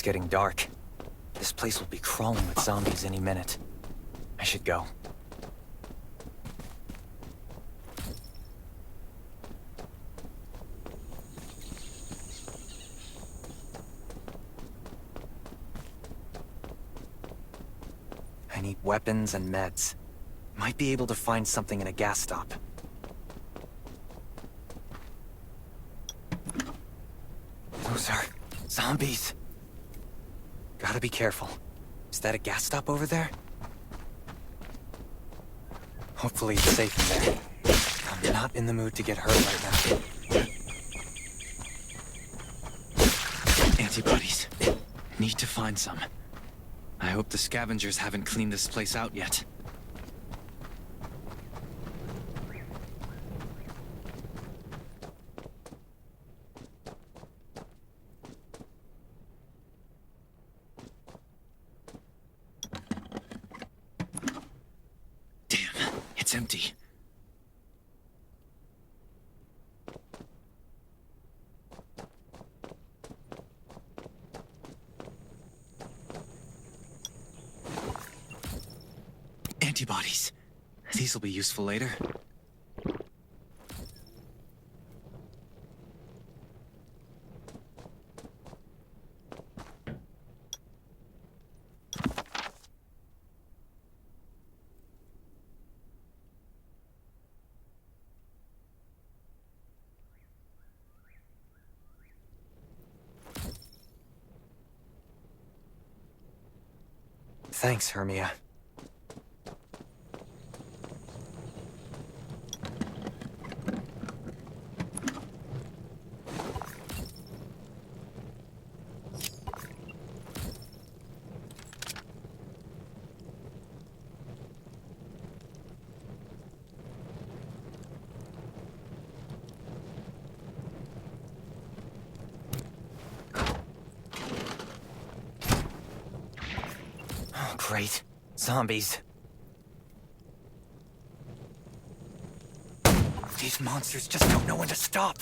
getting dark. This place will be crawling with zombies any minute. I should go. I need weapons and meds. Might be able to find something in a gas stop. Those are zombies. Gotta be careful. Is that a gas stop over there? Hopefully it's safe in there. I'm not in the mood to get hurt right now. Antibodies. Need to find some. I hope the scavengers haven't cleaned this place out yet. Damn, it's empty. Antibodies. These will be useful later. Thanks, Hermia. Oh, great. Zombies. These monsters just don't know when to stop.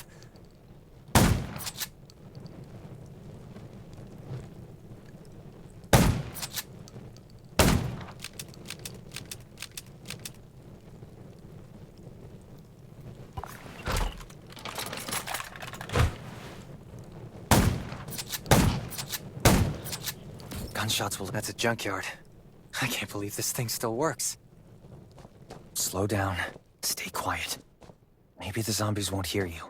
Gunshots will... That's a junkyard. I can't believe this thing still works. Slow down. Stay quiet. Maybe the zombies won't hear you.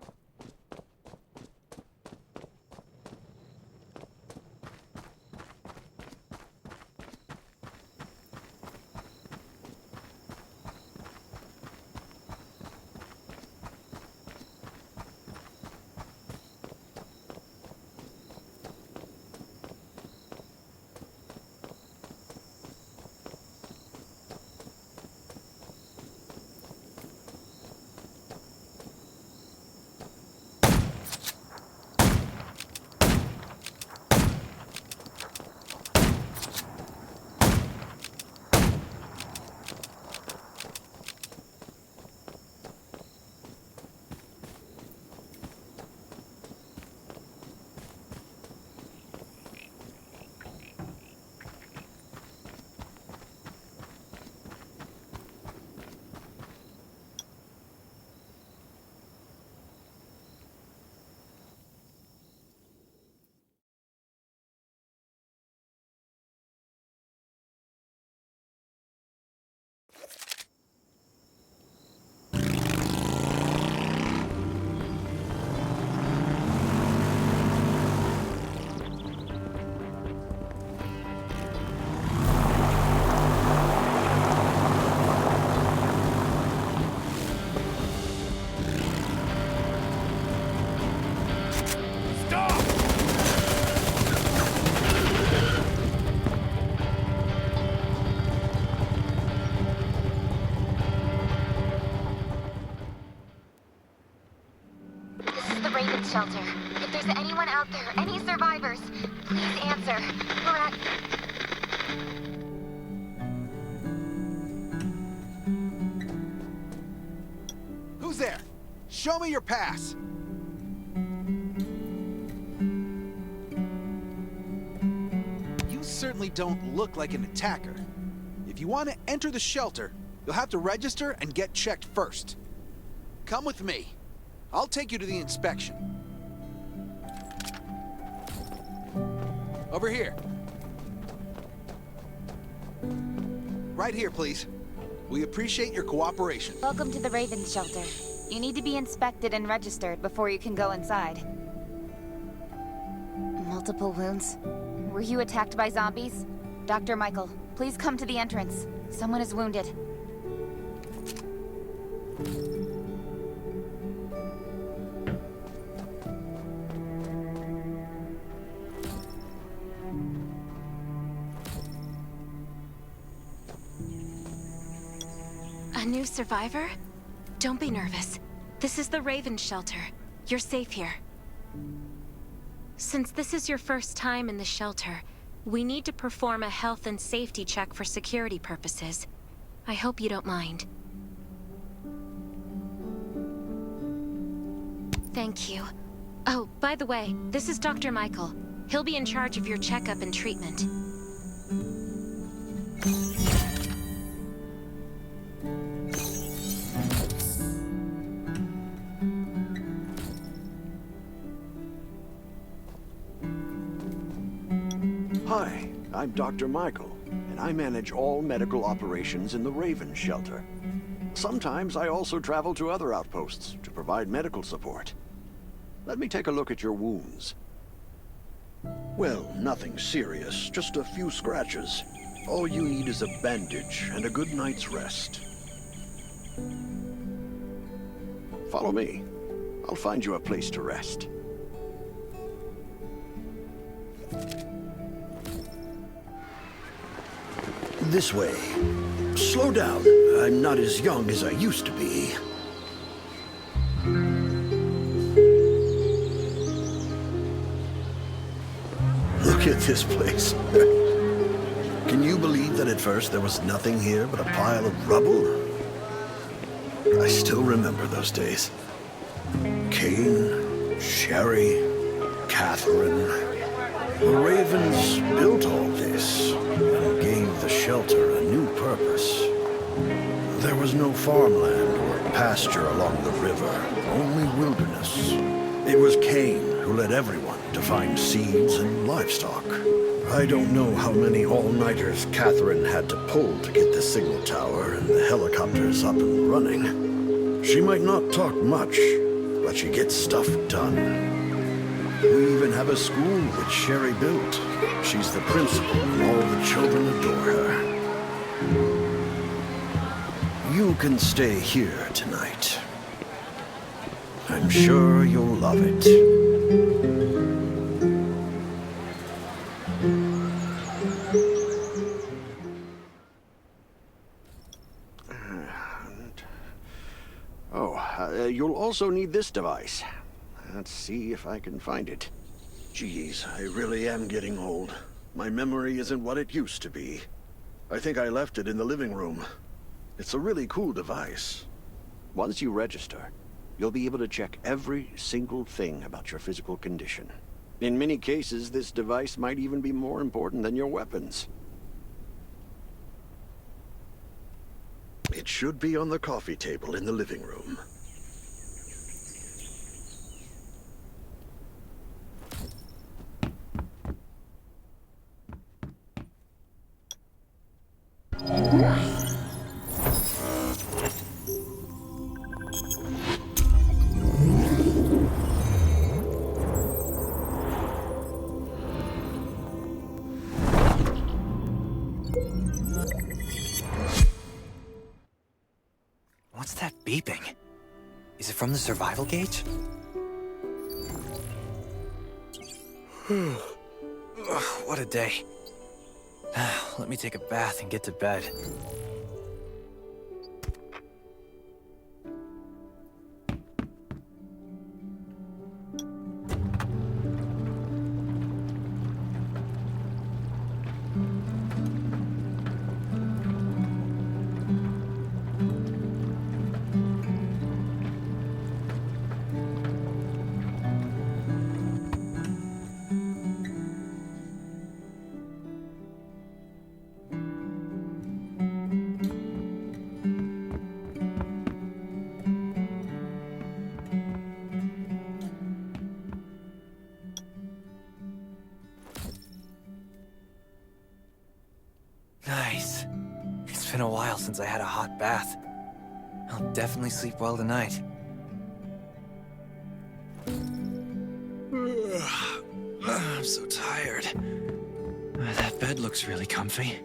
Shelter. If there's anyone out there, any survivors, please answer. We're at... Who's there? Show me your pass. certainly don't look like an attacker. If you want to enter the shelter, you'll have to register and get checked first. Come with me. I'll take you to the inspection. Over here. Right here, please. We appreciate your cooperation. Welcome to the Raven Shelter. You need to be inspected and registered before you can go inside. Multiple wounds? Were you attacked by zombies? Dr. Michael, please come to the entrance. Someone is wounded. A new survivor? Don't be nervous. This is the Raven Shelter. You're safe here. Since this is your first time in the shelter, we need to perform a health and safety check for security purposes. I hope you don't mind. Thank you. Oh, by the way, this is Dr. Michael. He'll be in charge of your checkup and treatment. Hi, I'm Dr. Michael, and I manage all medical operations in the Raven Shelter. Sometimes I also travel to other outposts to provide medical support. Let me take a look at your wounds. Well, nothing serious, just a few scratches. All you need is a bandage and a good night's rest. Follow me. I'll find you a place to rest. This way. Slow down. I'm not as young as I used to be. Look at this place. Can you believe that at first there was nothing here but a pile of rubble? I still remember those days. Kane, Sherry, Catherine. The Ravens built all this and gave the shelter a new purpose. There was no farmland or pasture along the river, only wilderness. It was Kane who led everyone to find seeds and livestock. I don't know how many all-nighters Catherine had to pull to get the signal tower and the helicopters up and running. She might not talk much, but she gets stuff done. We even have a school which Sherry built. She's the principal, and all the children adore her. You can stay here tonight. I'm sure you'll love it. You'll also need this device. Let's see if I can find it. Geez, I really am getting old. My memory isn't what it used to be. I think I left it in the living room. It's a really cool device. Once you register, you'll be able to check every single thing about your physical condition. In many cases, this device might even be more important than your weapons. It should be on the coffee table in the living room. What's that beeping? Is it from the survival gauge? Ugh, what a day. Let me take a bath and get to bed. It's been a while since I had a hot bath. I'll definitely sleep well tonight. I'm so tired. That bed looks really comfy.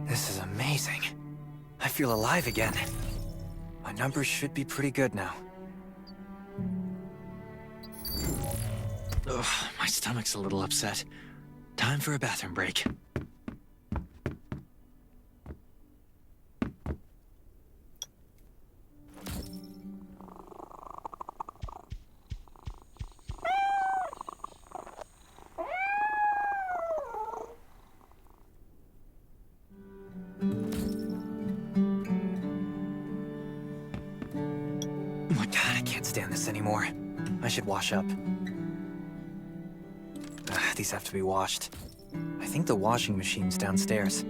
This is amazing. I feel alive again. My numbers should be pretty good now. Ugh, my stomach's a little upset. Time for a bathroom break. Oh my god, I can't stand this anymore. I should wash up. These have to be washed. I think the washing machine's downstairs.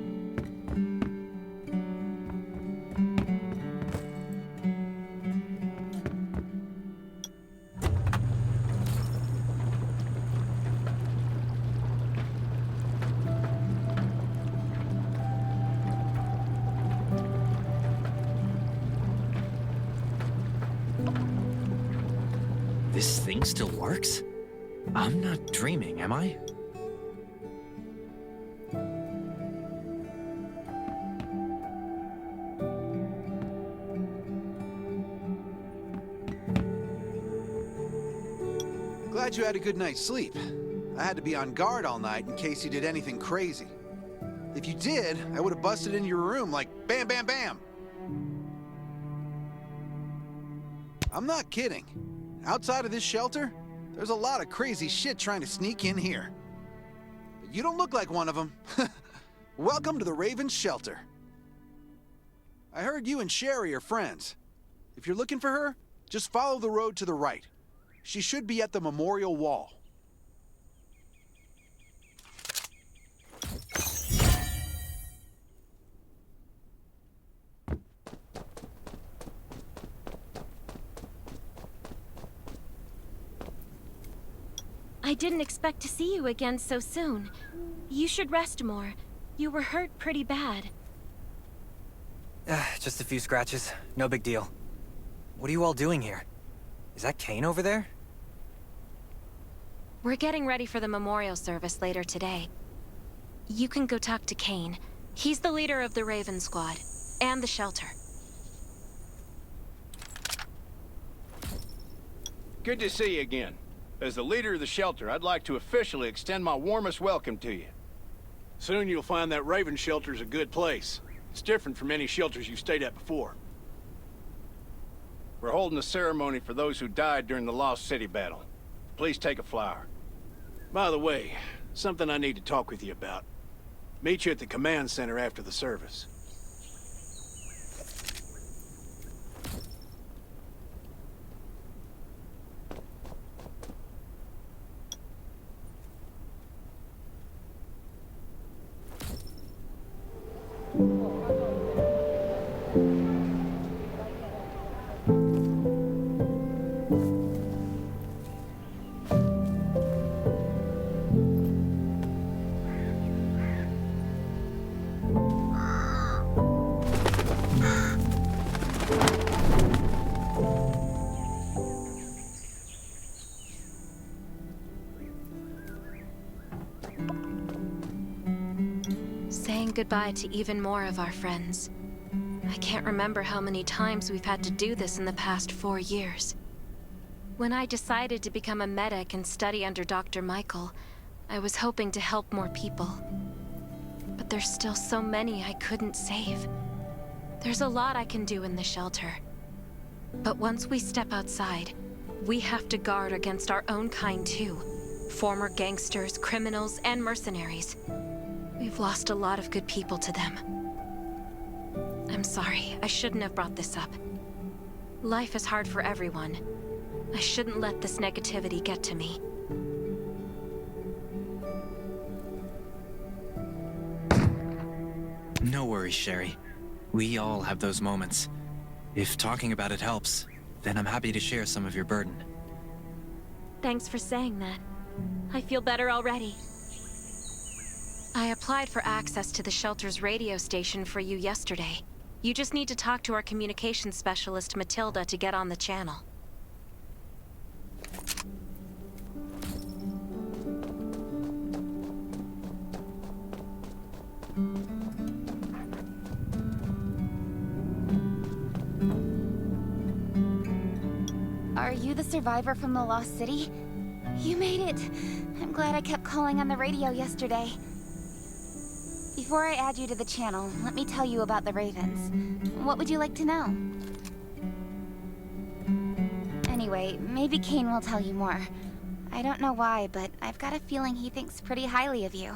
This thing still works? I'm not dreaming, am I? Glad you had a good night's sleep. I had to be on guard all night in case you did anything crazy. If you did, I would have busted into your room like bam, bam, bam. I'm not kidding. Outside of this shelter, there's a lot of crazy shit trying to sneak in here. But you don't look like one of them. Welcome to the Raven's shelter. I heard you and Sherry are friends. If you're looking for her, just follow the road to the right. She should be at the memorial wall. I didn't expect to see you again so soon. You should rest more. You were hurt pretty bad. Just a few scratches. No big deal. What are you all doing here? Is that Kane over there? We're getting ready for the memorial service later today. You can go talk to Kane. He's the leader of the Raven Squad, and the shelter. Good to see you again. As the leader of the shelter, I'd like to officially extend my warmest welcome to you. Soon you'll find that Raven shelter's a good place. It's different from any shelters you've stayed at before. We're holding a ceremony for those who died during the Lost City battle. Please take a flower. By the way, something I need to talk with you about. Meet you at the command center after the service. Saying goodbye to even more of our friends. I can't remember how many times we've had to do this in the past 4 years. When I decided to become a medic and study under Dr. Michael, I was hoping to help more people. But there's still so many I couldn't save. There's a lot I can do in the shelter. But once we step outside, we have to guard against our own kind too. Former gangsters, criminals, and mercenaries. We've lost a lot of good people to them. I'm sorry, I shouldn't have brought this up. Life is hard for everyone. I shouldn't let this negativity get to me. No worries, Sherry. We all have those moments. If talking about it helps, then I'm happy to share some of your burden. Thanks for saying that. I feel better already. I applied for access to the shelter's radio station for you yesterday. You just need to talk to our communications specialist, Matilda, to get on the channel. Are you the survivor from the Lost City? You made it. I'm glad I kept calling on the radio yesterday. Before I add you to the channel, let me tell you about the Ravens. What would you like to know? Anyway, maybe Kane will tell you more. I don't know why, but I've got a feeling he thinks pretty highly of you.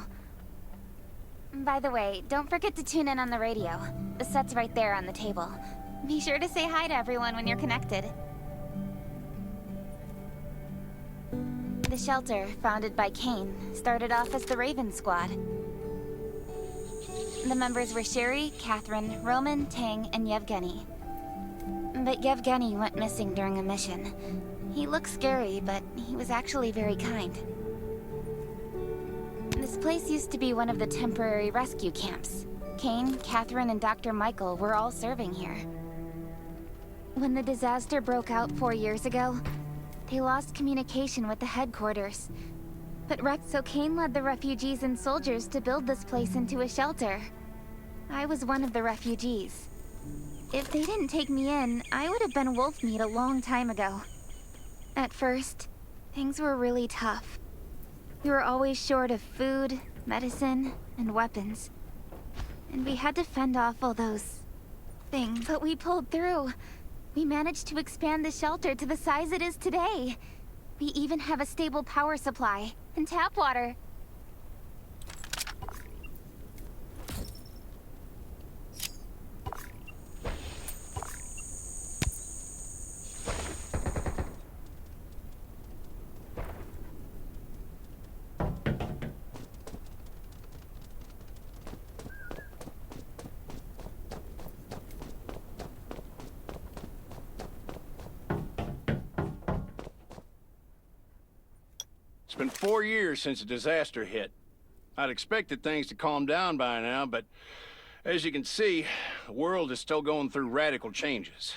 By the way, don't forget to tune in on the radio. The set's right there on the table. Be sure to say hi to everyone when you're connected. The shelter, founded by Kane, started off as the Raven Squad. The members were Sherry, Catherine, Roman, Tang, and Yevgeny. But Yevgeny went missing during a mission. He looked scary, but he was actually very kind. This place used to be one of the temporary rescue camps. Kane, Catherine, and Dr. Michael were all serving here. When the disaster broke out 4 years ago, they lost communication with the headquarters. But Rex O'Kane led the refugees and soldiers to build this place into a shelter. I was one of the refugees. If they didn't take me in, I would have been wolf meat a long time ago. At first, things were really tough. We were always short of food, medicine, and weapons. And we had to fend off all those things, but we pulled through. We managed to expand the shelter to the size it is today. We even have a stable power supply and tap water. It's been 4 years since the disaster hit. I'd expected things to calm down by now, but as you can see, the world is still going through radical changes.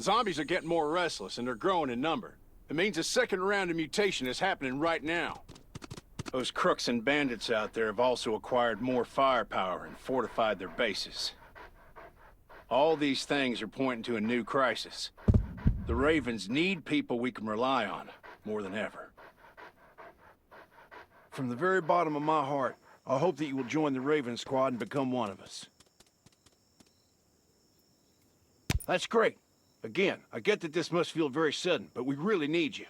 Zombies are getting more restless, and they're growing in number. It means a second round of mutation is happening right now. Those crooks and bandits out there have also acquired more firepower and fortified their bases. All these things are pointing to a new crisis. The Ravens need people we can rely on, more than ever. From the very bottom of my heart, I hope that you will join the Raven Squad and become one of us. That's great. Again, I get that this must feel very sudden, but we really need you.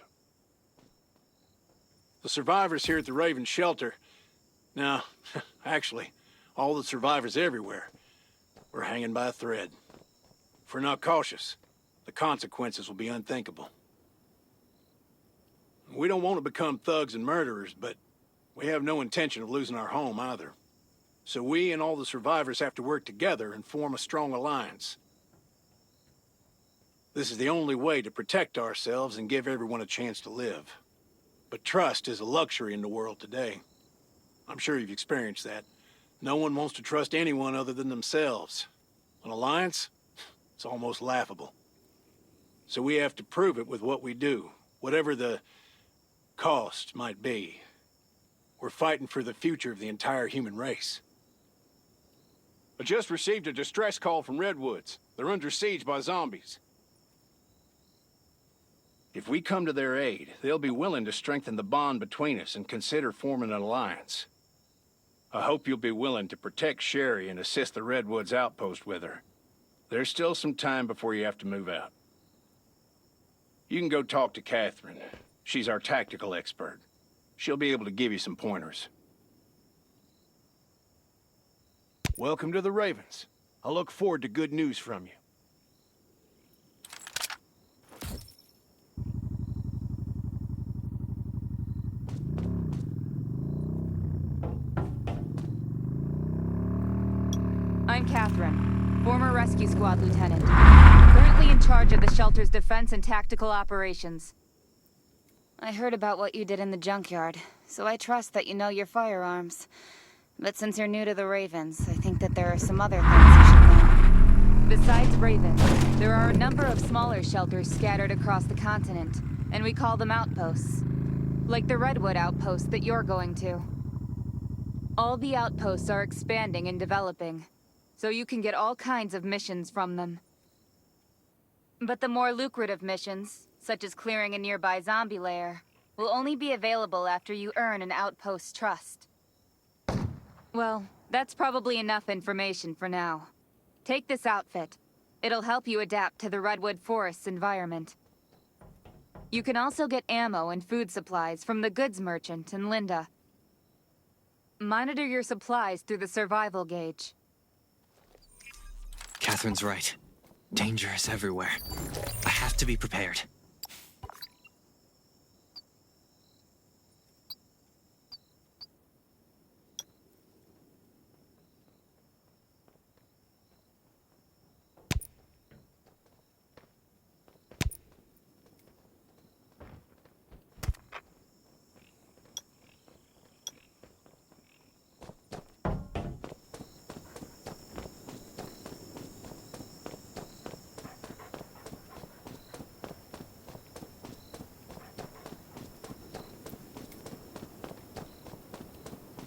The survivors here at the Raven Shelter... No, actually, all the survivors everywhere. We're hanging by a thread. If we're not cautious, the consequences will be unthinkable. We don't want to become thugs and murderers, but we have no intention of losing our home either. So we and all the survivors have to work together and form a strong alliance. This is the only way to protect ourselves and give everyone a chance to live. But trust is a luxury in the world today. I'm sure you've experienced that. No one wants to trust anyone other than themselves. An alliance? It's almost laughable. So we have to prove it with what we do, whatever the cost might be. We're fighting for the future of the entire human race. I just received a distress call from Redwoods. They're under siege by zombies. If we come to their aid, they'll be willing to strengthen the bond between us and consider forming an alliance. I hope you'll be willing to protect Sherry and assist the Redwoods outpost with her. There's still some time before you have to move out. You can go talk to Catherine. She's our tactical expert. She'll be able to give you some pointers. Welcome to the Ravens. I look forward to good news from you. I'm Catherine, former rescue squad lieutenant. Currently in charge of the shelter's defense and tactical operations. I heard about what you did in the junkyard, so I trust that you know your firearms. But since you're new to the Ravens, I think that there are some other things you should know. Besides Ravens, there are a number of smaller shelters scattered across the continent, and we call them outposts. Like the Redwood outpost that you're going to. All the outposts are expanding and developing, so you can get all kinds of missions from them. But the more lucrative missions, such as clearing a nearby zombie lair, will only be available after you earn an outpost's trust. Well, that's probably enough information for now. Take this outfit. It'll help you adapt to the Redwood Forest's environment. You can also get ammo and food supplies from the goods merchant in Linda. Monitor your supplies through the survival gauge. Catherine's right. Danger is everywhere. I have to be prepared.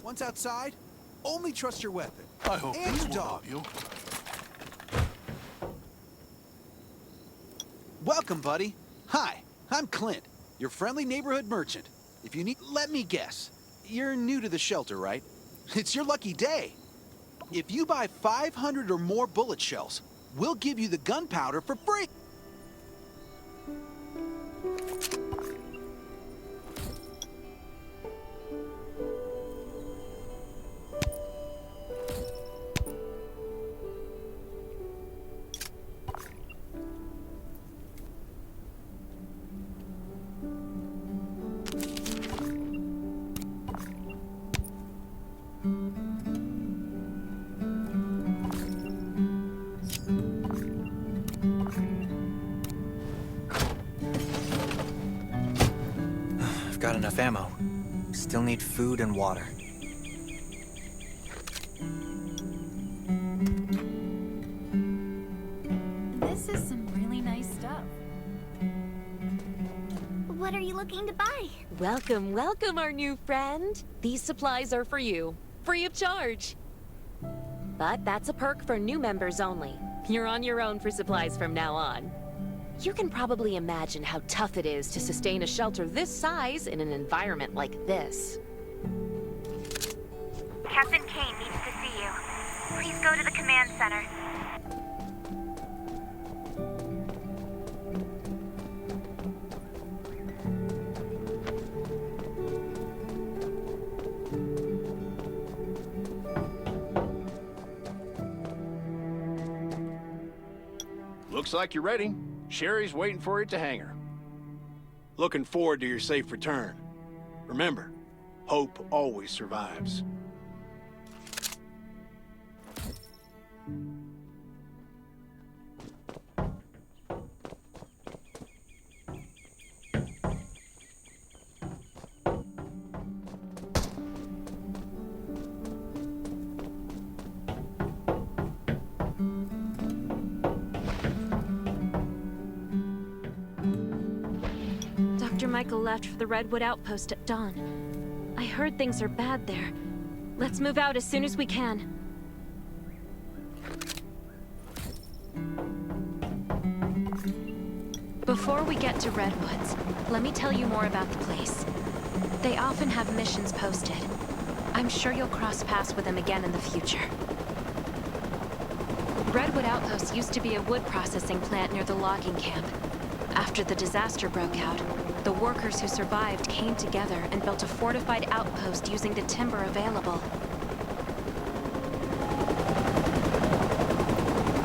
Once outside, only trust your weapon. I hope and this your will dog. help you. Welcome, buddy. Hi, I'm Clint, your friendly neighborhood merchant. If you need, let me guess. You're new to the shelter, right? It's your lucky day. If you buy 500 or more bullet shells, we'll give you the gunpowder for free. I've got enough ammo. Still need food and water. This is some really nice stuff. What are you looking to buy? Welcome, welcome, our new friend. These supplies are for you, free of charge. But that's a perk for new members only. You're on your own for supplies from now on. You can probably imagine how tough it is to sustain a shelter this size in an environment like this. Captain Kane needs to see you. Please go to the command center. Looks like you're ready. Sherry's waiting for you at the hangar. Looking forward to your safe return. Remember, hope always survives. Dr. Michael left for the Redwood outpost at dawn. I heard things are bad there. Let's move out as soon as we can. Before we get to Redwoods, let me tell you more about the place. They often have missions posted. I'm sure you'll cross paths with them again in the future. Redwood Outpost used to be a wood processing plant near the logging camp. After the disaster broke out, the workers who survived came together and built a fortified outpost using the timber available.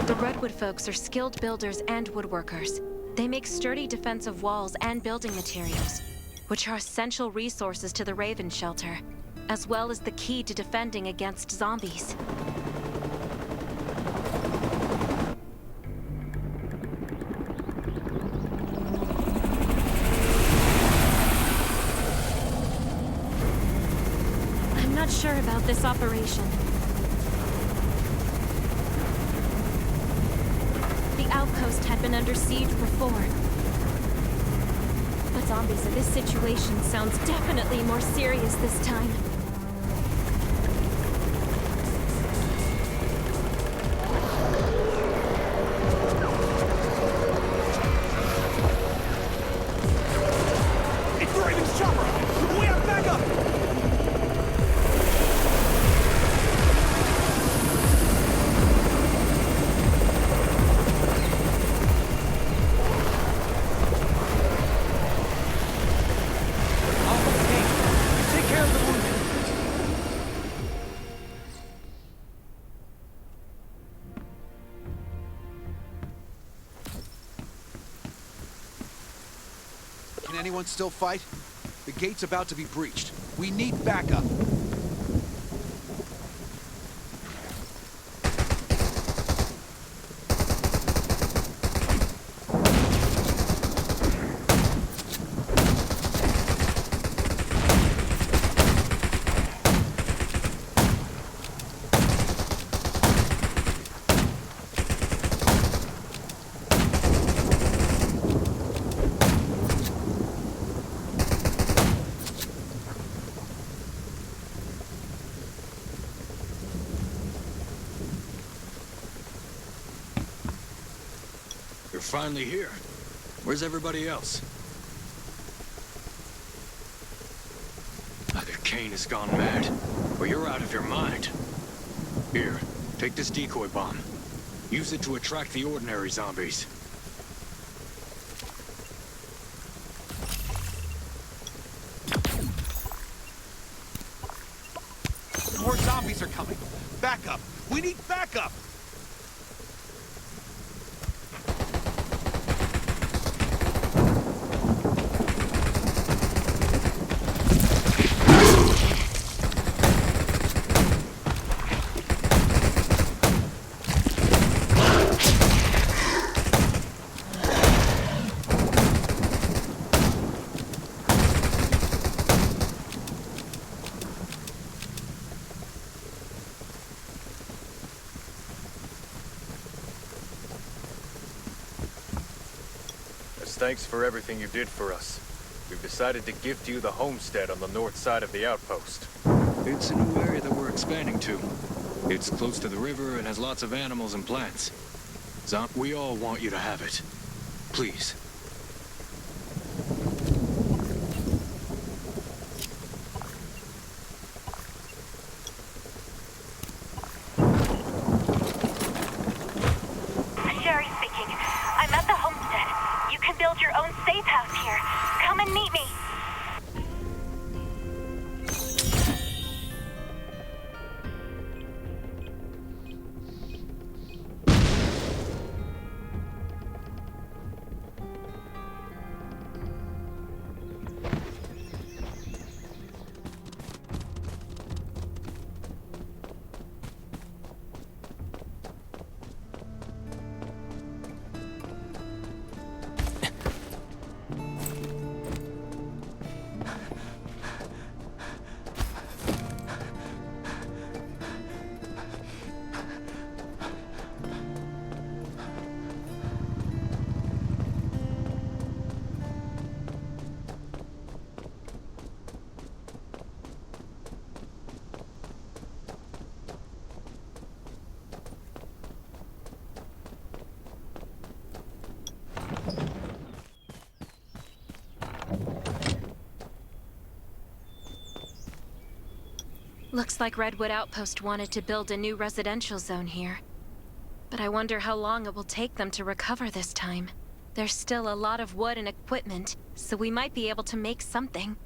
The Redwood folks are skilled builders and woodworkers. They make sturdy defensive walls and building materials, which are essential resources to the Raven Shelter, as well as the key to defending against zombies. sure about this operation. The outpost had been under siege before. But zombies in this situation sounds definitely more serious this time. It's the Raven's chopper! We have backup! Take care of the wounded. Can anyone still fight? The gate's about to be breached. We need backup. You're finally here. Where's everybody else? Either Kane has gone mad, or you're out of your mind. Here, take this decoy bomb. Use it to attract the ordinary zombies. More zombies are coming. Backup! We need backup! As thanks for everything you did for us, we've decided to gift you the homestead on the north side of the outpost. It's a new area that we're expanding to. It's close to the river and has lots of animals and plants. We all want you to have it. Please. Sherry speaking. I'm at the homestead. You can build your own safe house here. Come and meet me. Looks like Redwood Outpost wanted to build a new residential zone here. But I wonder how long it will take them to recover this time. There's still a lot of wood and equipment, so we might be able to make something.